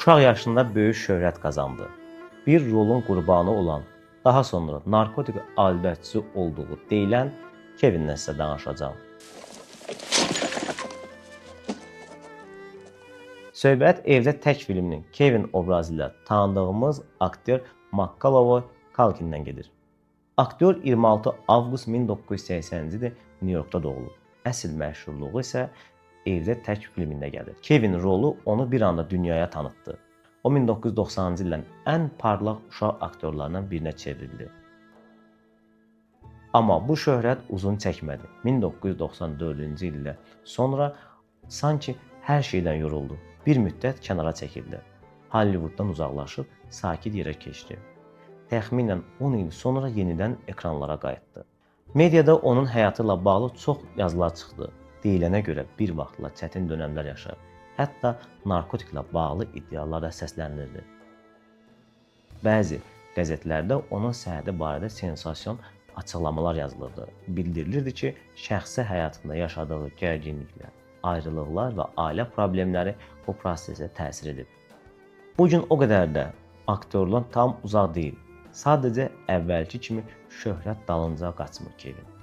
Uşaq yaşında böyük şöhrət qazandı. Bir rolun qurbanı olan, daha sonra narkotik alətçisi olduğu deyilən Kevindən sizə danışacağam. Söhbət Evdə Tək filminin Kevin obrazı ilə tanıdığımız aktyor Macaulay Culkindən gedir. Aktyor 26 avqust 1980-ci ildə Nyu-Yorkda doğulub. Əsl məşhurluğu isə Evdə Tək filmində gəlir. Kevin rolu onu bir anda dünyaya tanıtdı. O 1990-cı ilin ən parlaq uşaq aktyorlarından birinə çevrildi. Amma bu şöhrət uzun çəkmədi. 1994-cü ildə sonra sanki hər şeydən yoruldu. Bir müddət kənara çəkildi. Hollywooddan uzaqlaşıb sakit yerə keçdi. Təxminən 10 il sonra yenidən ekranlara qayıtdı. Mediada onun həyatı ilə bağlı çox yazılar çıxdı. Deyilənə görə bir vaxtlar çətin dönəmlər yaşayıb, hətta narkotiklə bağlı iddialar da səslənirdi. Bəzi qəzetlərdə onun səhhəti barədə sensasiyon açıqlamalar yazılırdı. Bildirilirdi ki, şəxsi həyatında yaşadığı gərginliklər, ayrılıqlar və ailə problemləri bu prosesə təsir edib. Bu gün o qədər də aktyorluqdan tam uzaq deyil. Sadəcə əvvəlki kimi şöhrət dalınca qaçmır Kevin.